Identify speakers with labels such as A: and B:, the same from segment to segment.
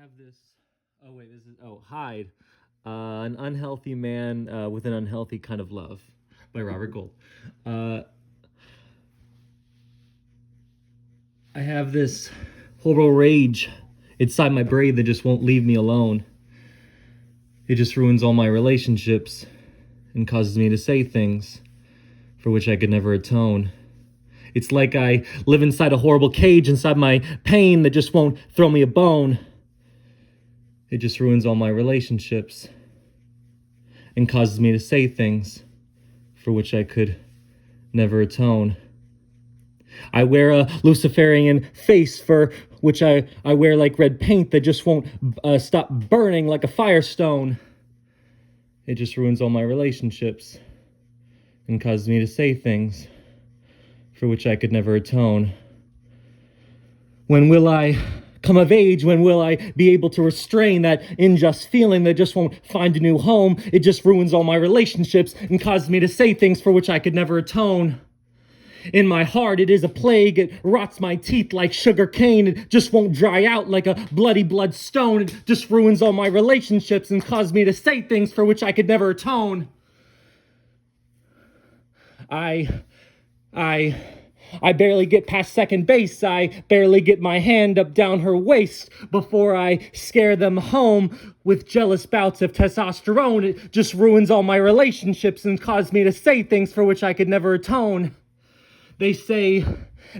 A: have this. Oh wait, this is Hyde, an unhealthy man with an unhealthy kind of love, by Robert Gold. Uh, I have this horrible rage inside my brain that just won't leave me alone. It just ruins all my relationships and causes me to say things for which I could never atone. It's like I live inside a horrible cage inside my pain that just won't throw me a bone. It just ruins all my relationships and causes me to say things for which I could never atone. I wear a Luciferian face for which I wear like red paint that just won't stop burning like a firestone. It just ruins all my relationships and causes me to say things for which I could never atone. When will I come of age? When will I be able to restrain that unjust feeling that just won't find a new home? It just ruins all my relationships and causes me to say things for which I could never atone. In my heart, it is a plague. It rots my teeth like sugar cane. It just won't dry out like a bloody bloodstone. It just ruins all my relationships and causes me to say things for which I could never atone. I barely get past second base. I barely get my hand up down her waist before I scare them home with jealous bouts of testosterone. It just ruins all my relationships and causes me to say things for which I could never atone. They say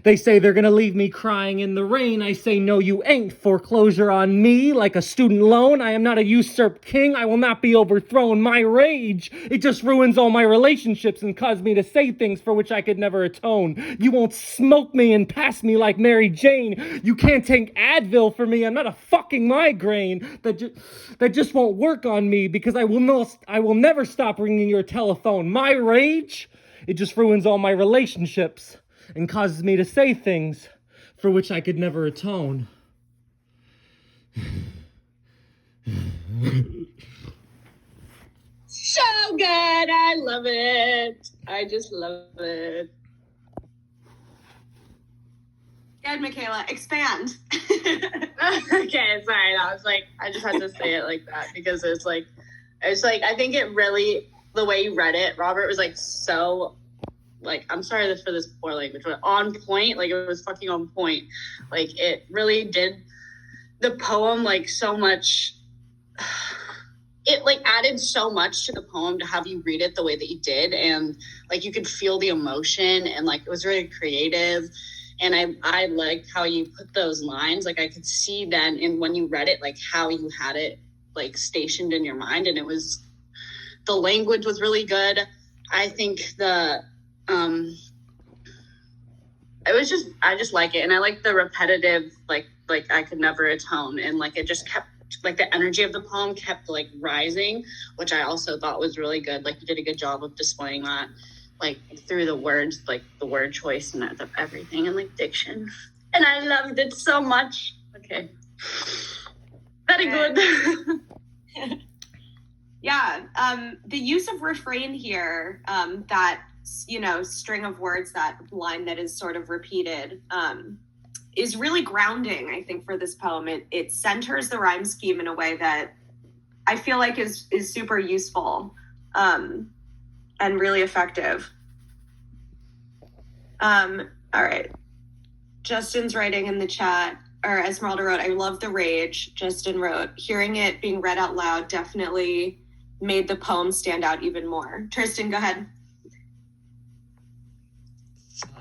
A: they're gonna leave me crying in the rain. I say, no, you ain't. Foreclosure on me like a student loan. I am not a usurped king. I will not be overthrown. My rage, it just ruins all my relationships and causes me to say things for which I could never atone. You won't smoke me and pass me like Mary Jane. You can't take Advil for me. I'm not a fucking migraine. That just won't work on me because I will never stop ringing your telephone. My rage, it just ruins all my relationships and causes me to say things for which I could never atone.
B: So good. I love it. I just love it.
C: Good, Michaela. Expand.
B: Okay, sorry. I was like, I just had to say it like that because it's like, I think it really, the way you read it, Robert, was like so, like, I'm sorry for this poor language, but on point. Like, it was fucking on point. Like, it really did the poem, like, so much. It, like, added so much to the poem to have you read it the way that you did. And, like, you could feel the emotion. And, like, it was really creative. And I liked how you put those lines. Like, I could see then, and when you read it, like, how you had it, like, stationed in your mind. And the language was really good. I think I just like it. And I like the repetitive, like I could never atone. And like, it just kept, like the energy of the poem kept like rising, which I also thought was really good. Like you did a good job of displaying that, like through the words, like the word choice and everything and like diction. And I loved it so much. Okay. Very good.
C: Yeah. The use of refrain here, that, string of words, that line that is sort of repeated, is really grounding, I think, for this poem. It centers the rhyme scheme in a way that I feel like is super useful, and really effective. All right. Justin's writing in the chat, or Esmeralda wrote, I love the rage. Justin wrote, hearing it being read out loud definitely made the poem stand out even more. Tristan, go ahead.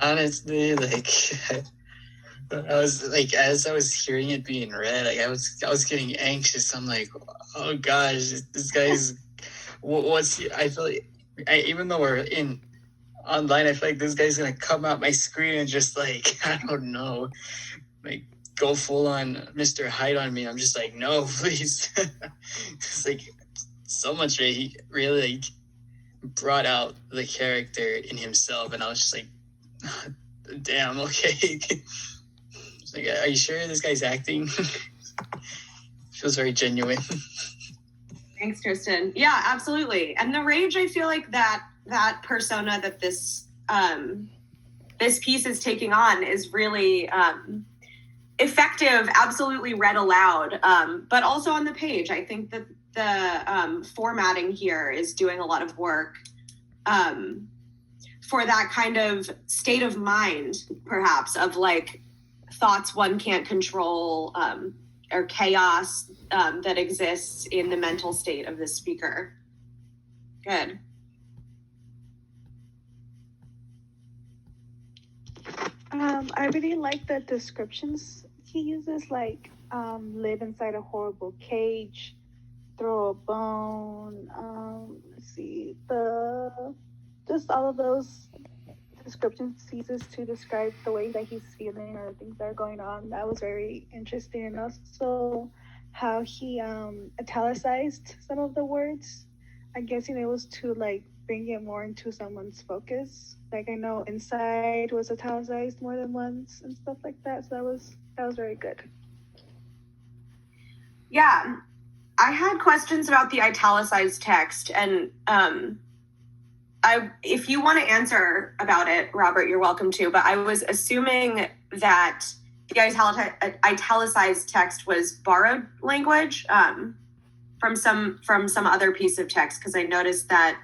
D: Honestly, like I was like, as I was hearing it being read, like I was getting anxious. I'm like, oh gosh, this guy's I feel like even though we're online, I feel like this guy's gonna come out my screen and just like, I don't know, like go full on Mr. Hyde on me. I'm just like, no, please. It's like so much he really like brought out the character in himself, and I was just like, damn, okay. Like, are you sure this guy's acting? Feels very genuine.
C: Thanks, Tristan. Yeah, absolutely. And the rage, I feel like that persona that this piece is taking on is really effective, absolutely read aloud, but also on the page. I think that the formatting here is doing a lot of work for that kind of state of mind, perhaps, of like thoughts one can't control, or chaos that exists in the mental state of the speaker. Good.
E: I really like the descriptions he uses, like live inside a horrible cage, throw a bone. Let's see, just all of those descriptions he uses to describe the way that he's feeling or things that are going on. That was very interesting, and also how he italicized some of the words. I'm guessing it was to like bring it more into someone's focus. Like I know inside was italicized more than once and stuff like that. So that was very good.
C: Yeah, I had questions about the italicized text, and if you want to answer about it, Robert, you're welcome to. But I was assuming that the italicized text was borrowed language from some other piece of text, because I noticed that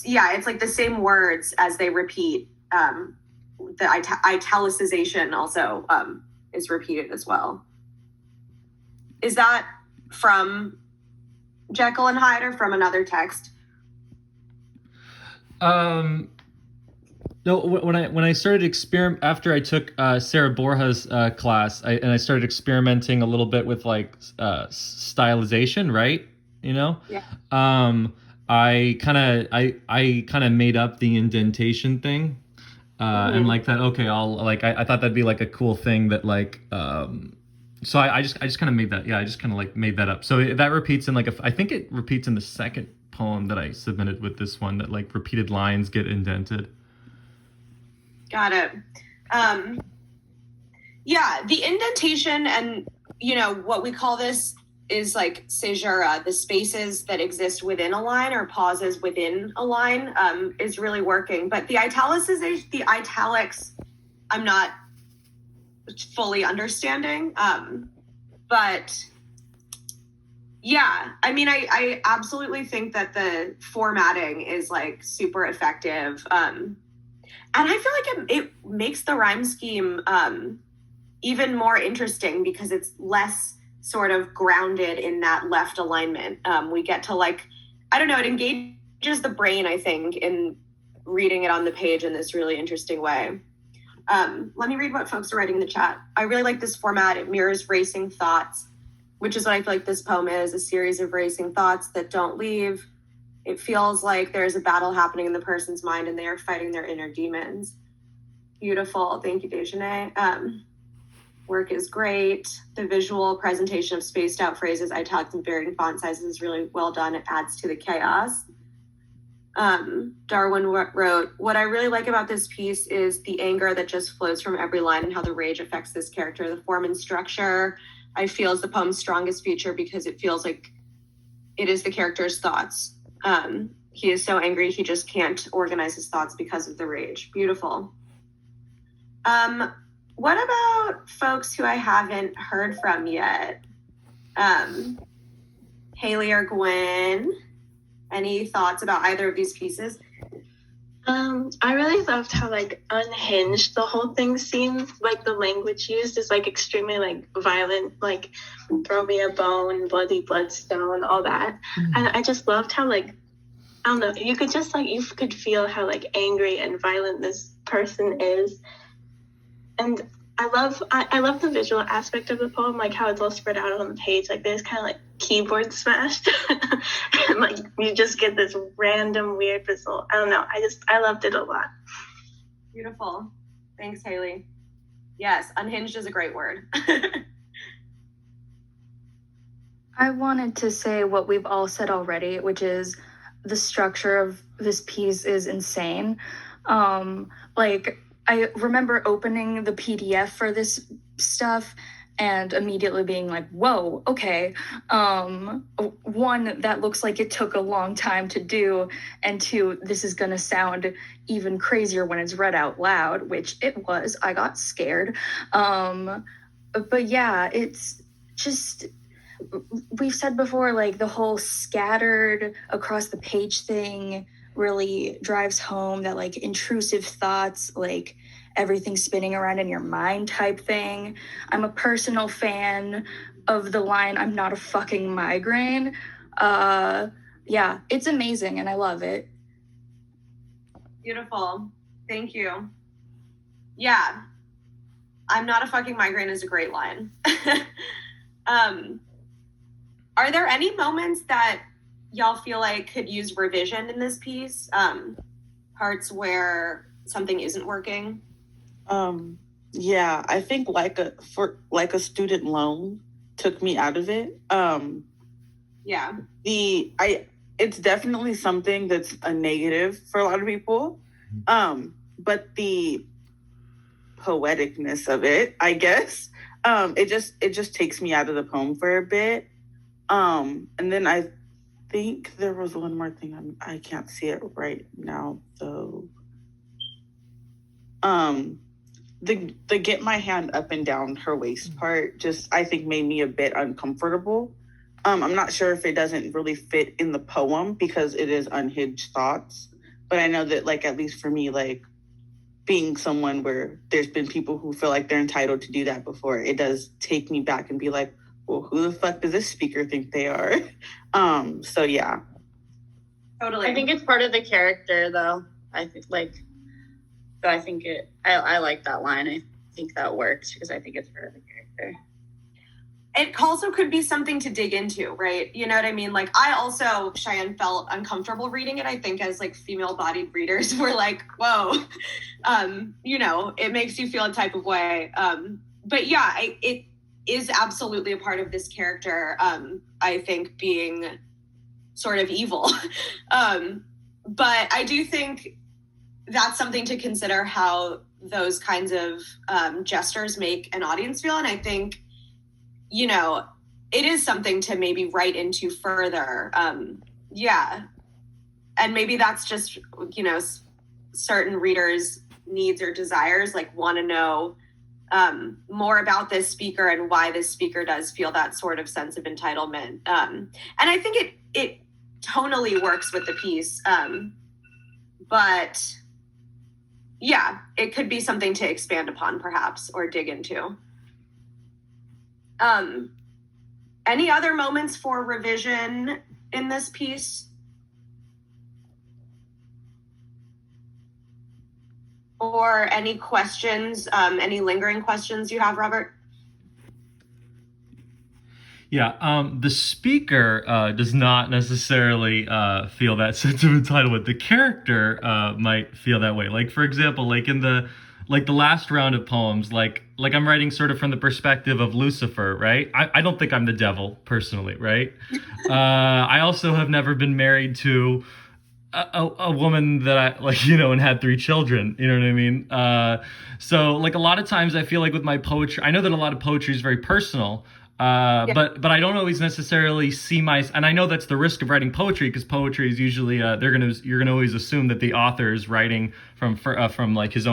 C: it's like the same words as they repeat. The italicization also is repeated as well. Is that from Jekyll and Hyde or from another text?
A: No, when I started after I took Sarah Borja's class, I started experimenting a little bit with like stylization, right? You know?
C: Yeah.
A: I kind of made up the indentation thing, and like that. Okay, I thought that'd be like a cool thing that like. So I just kind of made that. Yeah, I just kind of like made that up. So that repeats in like I think it repeats in the second poem that I submitted with this one, that like repeated lines get indented.
C: Got it. Yeah, the indentation and, what we call this is like caesura, the spaces that exist within a line or pauses within a line is really working. But the italicization, the italics, I'm not fully understanding. But yeah, I mean, I absolutely think that the formatting is like super effective. And I feel like it makes the rhyme scheme even more interesting because it's less sort of grounded in that left alignment. We get to like, I don't know, it engages the brain, I think, in reading it on the page in this really interesting way. Let me read what folks are writing in the chat. I really like this format. It mirrors racing thoughts, which is what I feel like this poem is, a series of racing thoughts that don't leave. It feels like there's a battle happening in the person's mind and they are fighting their inner demons. Beautiful. Thank you, Dejeuner. Work is great. The visual presentation of spaced out phrases, italics, and varying font sizes is really well done. It adds to the chaos. Darwin wrote, what I really like about this piece is the anger that just flows from every line and how the rage affects this character. The form and structure, I feel, is the poem's strongest feature because it feels like it is the character's thoughts. He is so angry, he just can't organize his thoughts because of the rage. Beautiful. What about folks who I haven't heard from yet? Haley or Gwen? Any thoughts about either of these pieces?
F: I really loved how like unhinged the whole thing seems. Like the language used is like extremely like violent, like throw me a bone, bloody bloodstone, all that. And I just loved how like, I don't know, you could feel how like angry and violent this person is. And I love the visual aspect of the poem, like how it's all spread out on the page. Like there's kind of like keyboard smashed, and like you just get this random weird result. I don't know. I loved it a lot.
C: Beautiful. Thanks, Haley. Yes, unhinged is a great word.
G: I wanted to say what we've all said already, which is the structure of this piece is insane. Like I remember opening the PDF for this stuff and immediately being like, whoa, okay. One, that looks like it took a long time to do, and two, this is gonna sound even crazier when it's read out loud, which it was. I got scared. But yeah, it's just, we've said before, like the whole scattered across the page thing really drives home that like intrusive thoughts, like everything spinning around in your mind type thing. I'm a personal fan of the line, I'm not a fucking migraine. Yeah, it's amazing and I love it.
C: Beautiful. Thank you. Yeah. I'm not a fucking migraine is a great line. Are there any moments that y'all feel like could use revision in this piece? Parts where something isn't working?
H: Yeah, I think like a student loan took me out of it.
C: Yeah.
H: It's definitely something that's a negative for a lot of people. But the poeticness of it, I guess, it just takes me out of the poem for a bit. And then I think there was one more thing. I can't see it right now though. The get my hand up and down her waist part just, I think, made me a bit uncomfortable. I'm not sure if it doesn't really fit in the poem because it is unhinged thoughts, but I know that, like, at least for me, like, being someone where there's been people who feel like they're entitled to do that before, it does take me back and be like, well, who the fuck does this speaker think they are? So yeah.
C: Totally.
B: I think it's part of the character, though. I think, like, so I think I like that line. I think that works because I think it's part of the character.
C: It also could be something to dig into, right? You know what I mean? Like, I also, Cheyenne, felt uncomfortable reading it. I think as like female-bodied readers, we're like, whoa, you know, it makes you feel a type of way. But yeah, it is absolutely a part of this character. I think being sort of evil. But I do think that's something to consider, how those kinds of gestures make an audience feel. And I think, you know, it is something to maybe write into further. Yeah. And maybe that's just, you know, certain readers' needs or desires, like want to know more about this speaker and why this speaker does feel that sort of sense of entitlement. And I think it tonally works with the piece. But yeah, it could be something to expand upon perhaps, or dig into. Any other moments for revision in this piece? Or any questions, any lingering questions you have, Robert?
A: Yeah, the speaker does not necessarily feel that sense of entitlement. The character might feel that way. Like, for example, like in the last round of poems, like I'm writing sort of from the perspective of Lucifer, right? I don't think I'm the devil personally, right? I also have never been married to a woman that I like, you know, and had 3 children, you know what I mean? So like a lot of times I feel like with my poetry, I know that a lot of poetry is very personal, but I don't always necessarily see and I know that's the risk of writing poetry, because poetry is usually you're gonna always assume that the author is writing from like his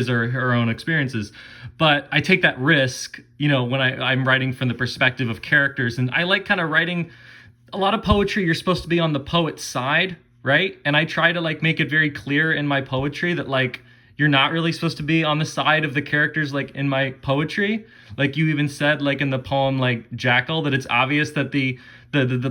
A: or her own experiences. But I take that risk, you know, when I'm writing from the perspective of characters, and I like kind of writing a lot of poetry. You're supposed to be on the poet's side, right? And I try to like make it very clear in my poetry that like you're not really supposed to be on the side of the characters, like in my poetry. Like you even said, like in the poem, like Jackal, that it's obvious that the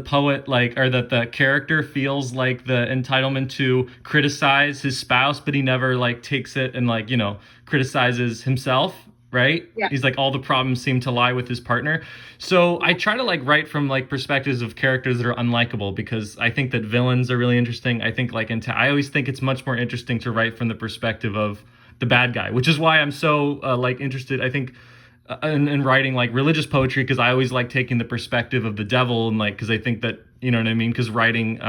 A: poet, like, or that the character feels like the entitlement to criticize his spouse, but he never like takes it and like, you know, criticizes himself, right?
C: Yeah.
A: He's like, all the problems seem to lie with his partner. So I try to like write from like perspectives of characters that are unlikable, because I think that villains are really interesting. I think like I always think it's much more interesting to write from the perspective of the bad guy, which is why I'm so like interested, I think, in writing like religious poetry, because I always like taking the perspective of the devil, and like, because I think that, you know what I mean, because writing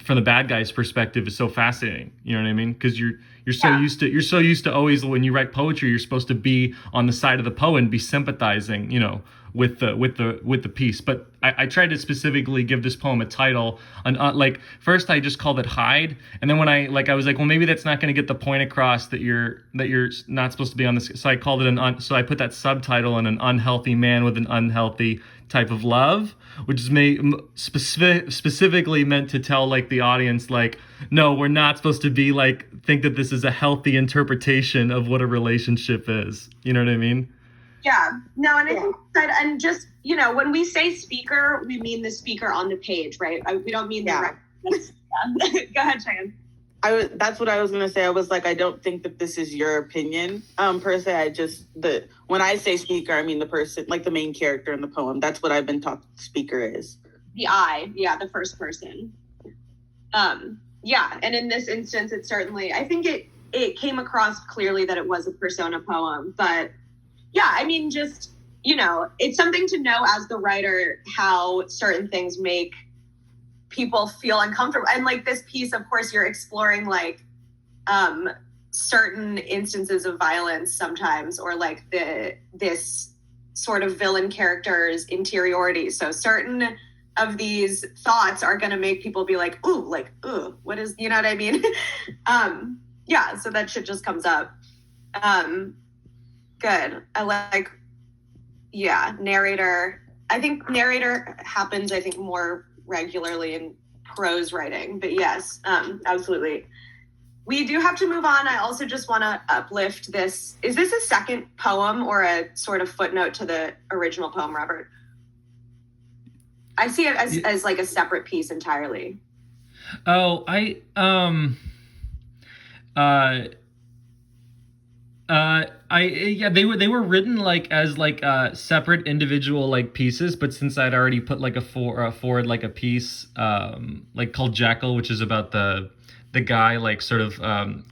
A: from the bad guy's perspective is so fascinating. You know what I mean? Because you're so
C: Yeah.
A: used to always, when you write poetry, you're supposed to be on the side of the poet and be sympathizing, you know, with the piece. But I tried to specifically give this poem a title. Like first I just called it Hyde, and then when I was like, well, maybe that's not going to get the point across that you're not supposed to be on this. So I called it so I put that subtitle in, an unhealthy man with an unhealthy type of love, which is specifically meant to tell like the audience, like, no, we're not supposed to be like, think that this is a healthy interpretation of what a relationship is. You know what I mean?
C: Yeah. No, and I think that, and just, you know, when we say speaker, we mean the speaker on the page, right? We don't mean the Go ahead, Cheyenne.
H: That's what I was gonna say. I was like, I don't think that this is your opinion, per se. When I say speaker, I mean the person, like the main character in the poem. That's what I've been taught speaker is.
C: The I, the first person. Yeah, and in this instance, it certainly, I think it came across clearly that it was a persona poem, but yeah, I mean, just, you know, it's something to know as the writer how certain things make people feel uncomfortable. And like this piece, of course, you're exploring like certain instances of violence sometimes, or like this sort of villain character's interiority. So certain of these thoughts are going to make people be like, ooh, what is, you know what I mean? Yeah, so that shit just comes up. Good. I like, narrator. I think narrator happens, more regularly in prose writing, but yes, absolutely. We do have to move on. I also just want to uplift this. Is this a second poem or a sort of footnote to the original poem, Robert? I see it as like a separate piece entirely.
A: Oh, they were written like as like separate individual like pieces, but since I'd already put like forward like a piece like called Jackal, which is about the guy like sort of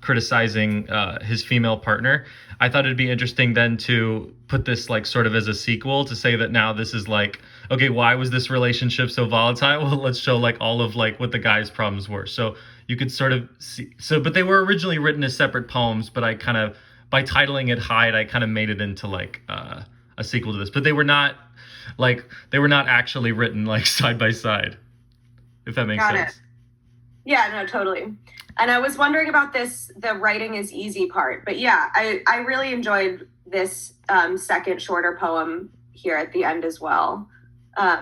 A: criticizing his female partner, I thought it'd be interesting then to put this like sort of as a sequel, to say that now this is like, okay, why was this relationship so volatile? Well, let's show like all of like what the guy's problems were. So you could sort of see, but they were originally written as separate poems, but I kind of, by titling it Hyde, I kind of made it into like a sequel to this, but they were not actually written like side by side, if that makes sense.
C: Yeah, no, totally. And I was wondering about the writing is easy part, but yeah, I really enjoyed this second shorter poem here at the end as well.
A: I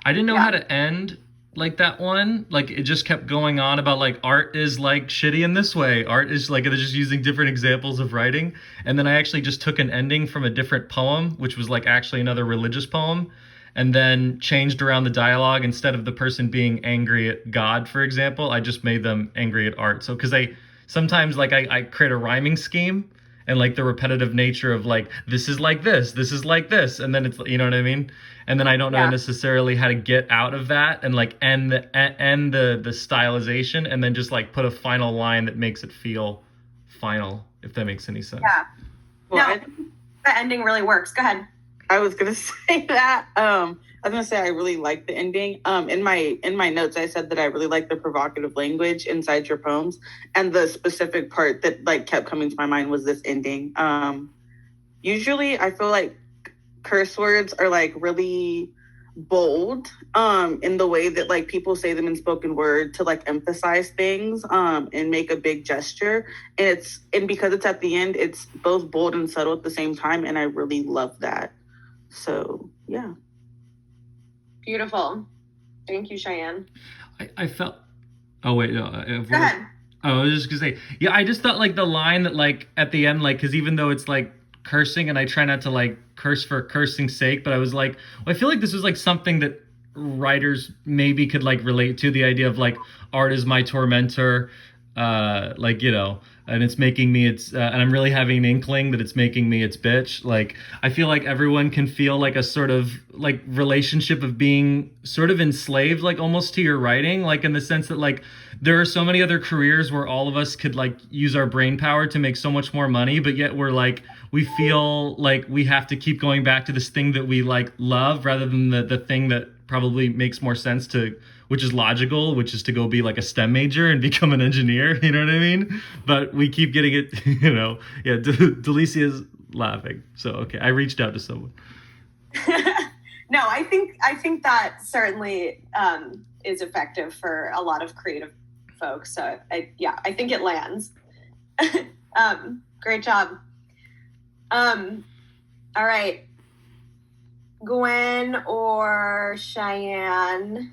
A: didn't know how to end like that one. Like it just kept going on about like art is like shitty in this way. Art is like, they're just using different examples of writing. And then I actually just took an ending from a different poem, which was like actually another religious poem, and then changed around the dialogue. Instead of the person being angry at God, for example, I just made them angry at art. So, because sometimes like I create a rhyming scheme, and like the repetitive nature of like, this is like this is like this. And then it's, you know what I mean? And then I don't know necessarily how to get out of that and like end the stylization, and then just like put a final line that makes it feel final, if that makes any sense.
C: Yeah.
H: Well,
C: the ending really works. Go ahead.
H: I was gonna say that. I was gonna say I really like the ending. In my notes, I said that I really like the provocative language inside your poems, and the specific part that like kept coming to my mind was this ending. Usually, I feel like curse words are like really bold in the way that like people say them in spoken word to like emphasize things and make a big gesture, and because it's at the end, it's both bold and subtle at the same time, and I really love that. So yeah.
C: Beautiful. Thank you, Cheyenne.
A: I felt, oh wait, no,
C: Go ahead.
A: I was just gonna say, yeah, I just thought like the line that like at the end, like, because even though it's like cursing, and I try not to like curse for cursing's sake, but I was like, well, I feel like this was like something that writers maybe could like relate to, the idea of like art is my tormentor, like, you know, and it's making me and I'm really having an inkling that it's making me its bitch. Like I feel like everyone can feel like a sort of like relationship of being sort of enslaved, like almost to your writing, like in the sense that like there are so many other careers where all of us could like use our brain power to make so much more money, but yet we're like, we feel like we have to keep going back to this thing that we like love rather than the thing that probably makes more sense to which is logical, which is to go be like a STEM major and become an engineer. You know what I mean? But we keep getting it. Yeah. Delicia's laughing. So okay, I reached out to someone.
C: No, I think that certainly is effective for a lot of creative folks. So I think it lands. Great job. All right, Gwen or Cheyenne,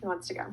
C: who wants to go?